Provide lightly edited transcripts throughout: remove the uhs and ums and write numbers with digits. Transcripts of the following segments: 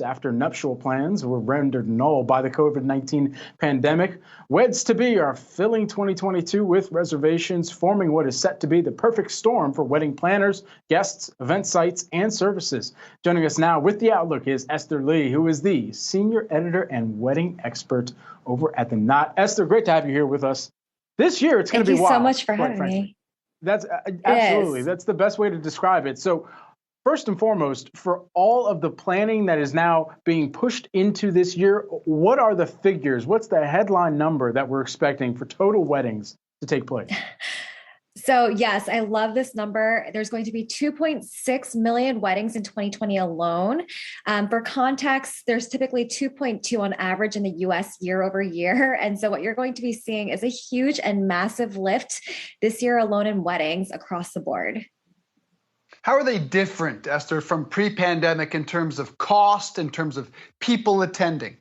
After nuptial plans were rendered null by the COVID-19 pandemic, weds-to-be are filling 2022 with reservations, forming what is set to be the perfect storm for wedding planners, guests, event sites, and services. Joining us now with the outlook is Esther Lee, who is the senior editor and wedding expert over at The Knot. Esther, great to have you here with us. This year, it's going to be wild. Thank you so much for quite having frankly. me. That's It absolutely, is. that's the best way to describe it. So first and foremost, for all of the planning that is now being pushed into this year, what are the figures? What's the headline number that we're expecting for total weddings to take place? So, yes, I love this number. There's going to be 2.6 million weddings in 2020 alone. For context, there's typically 2.2 on average in the US year over year. And so, what you're going to be seeing is a huge and massive lift this year alone in weddings across the board. How are they different, Esther, from pre-pandemic in terms of cost, in terms of people attending?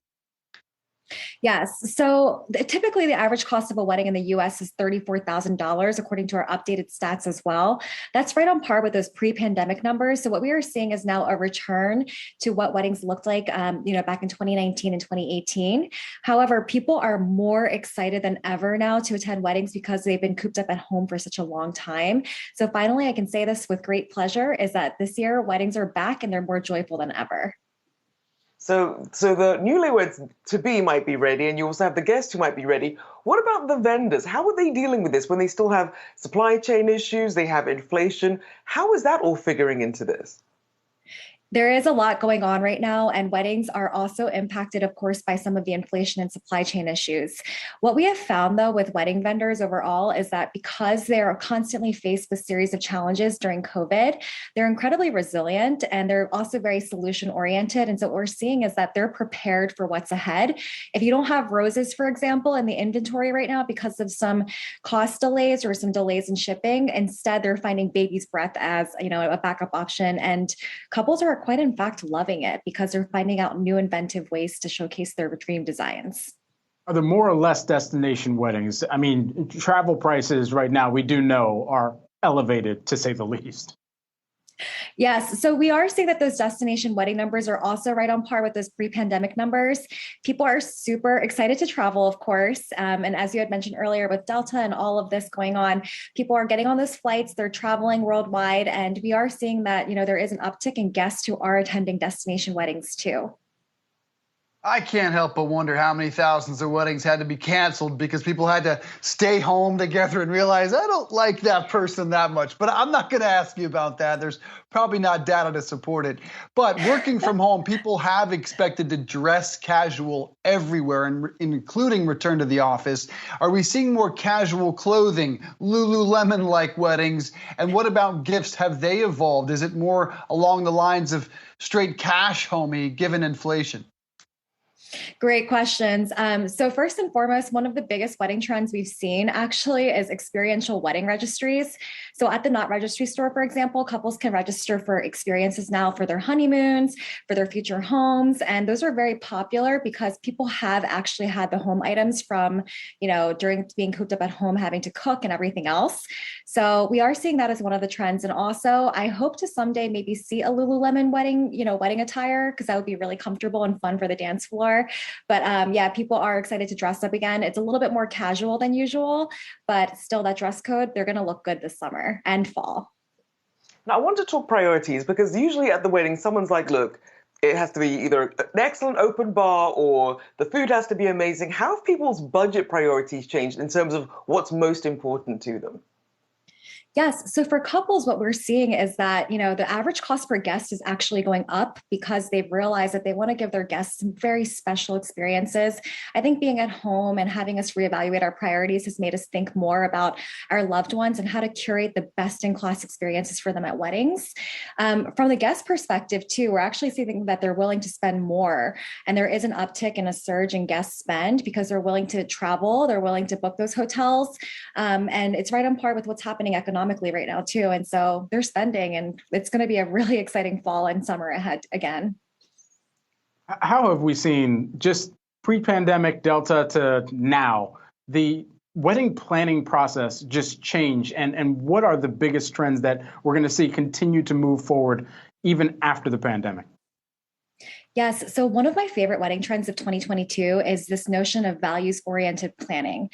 Yes. So typically the average cost of a wedding in the US is $34,000, according to our updated stats as well. That's right on par with those pre-pandemic numbers. So what we are seeing is now a return to what weddings looked like, back in 2019 and 2018. However, people are more excited than ever now to attend weddings because they've been cooped up at home for such a long time. So finally, I can say this with great pleasure, is that this year weddings are back and they're more joyful than ever. So the newlyweds to be might be ready, and you also have the guests who might be ready. What about the vendors? How are they dealing with this when they still have supply chain issues? They have inflation. How is that all figuring into this? There is a lot going on right now, and weddings are also impacted, of course, by some of the inflation and supply chain issues. What we have found, though, with wedding vendors overall is that because they are constantly faced with a series of challenges during COVID, they're incredibly resilient and they're also very solution oriented. And so what we're seeing is that they're prepared for what's ahead. If you don't have roses, for example, in the inventory right now because of some cost delays or some delays in shipping, instead they're finding baby's breath as a backup option. And couples are quite in fact loving it because they're finding out new inventive ways to showcase their dream designs. Are there more or less destination weddings? I mean, travel prices right now, we do know, are elevated to say the least. Yes. So we are seeing that those destination wedding numbers are also right on par with those pre-pandemic numbers. People are super excited to travel, of course. And as you had mentioned earlier, with Delta and all of this going on, people are getting on those flights, they're traveling worldwide. And we are seeing that, there is an uptick in guests who are attending destination weddings too. I can't help but wonder how many thousands of weddings had to be canceled because people had to stay home together and realize, I don't like that person that much. But I'm not going to ask you about that. There's probably not data to support it. But working from home, people have expected to dress casual everywhere, including return to the office. Are we seeing more casual clothing, Lululemon-like weddings? And what about gifts? Have they evolved? Is it more along the lines of straight cash, homie, given inflation? Great questions. So first and foremost, one of the biggest wedding trends we've seen actually is experiential wedding registries. So at the Knot Registry Store, for example, couples can register for experiences now for their honeymoons, for their future homes. And those are very popular because people have actually had the home items from, during being cooped up at home, having to cook and everything else. So we are seeing that as one of the trends. And also I hope to someday maybe see a Lululemon wedding, wedding attire, because that would be really comfortable and fun for the dance floor. But people are excited to dress up again. It's a little bit more casual than usual, but still that dress code, they're going to look good this summer and fall. Now, I want to talk priorities because usually at the wedding, someone's like, look, it has to be either an excellent open bar or the food has to be amazing. How have people's budget priorities changed in terms of what's most important to them? Yes. So for couples, what we're seeing is that, the average cost per guest is actually going up because they've realized that they want to give their guests some very special experiences. I think being at home and having us reevaluate our priorities has made us think more about our loved ones and how to curate the best in class experiences for them at weddings. From the guest perspective too, we're actually seeing that they're willing to spend more, and there is an uptick and a surge in guest spend because they're willing to travel, they're willing to book those hotels. And it's right on par with what's happening economically right now too. And so they're spending, and it's going to be a really exciting fall and summer ahead again. How have we seen, just pre-pandemic Delta to now, the wedding planning process just change? And what are the biggest trends that we're going to see continue to move forward even after the pandemic? Yes. So, one of my favorite wedding trends of 2022 is this notion of values oriented planning.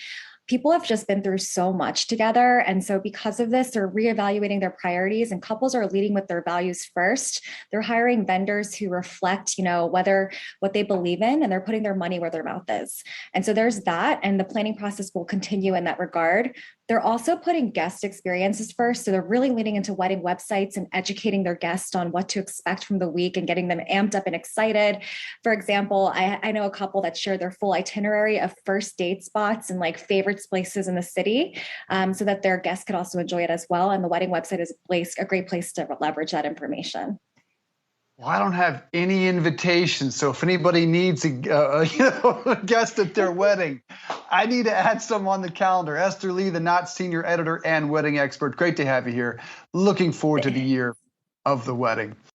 People have just been through so much together. And so, because of this, they're reevaluating their priorities, and couples are leading with their values first. They're hiring vendors who reflect, whether what they believe in, and they're putting their money where their mouth is. And so, there's that. And the planning process will continue in that regard. They're also putting guest experiences first. So they're really leaning into wedding websites and educating their guests on what to expect from the week and getting them amped up and excited. For example, I know a couple that share their full itinerary of first date spots and like favorites places in the city, so that their guests could also enjoy it as well. And the wedding website is a great place to leverage that information. Well, I don't have any invitations, so if anybody needs a guest at their wedding, I need to add some on the calendar. Esther Lee, the Knot senior editor and wedding expert. Great to have you here. Looking forward to the year of the wedding.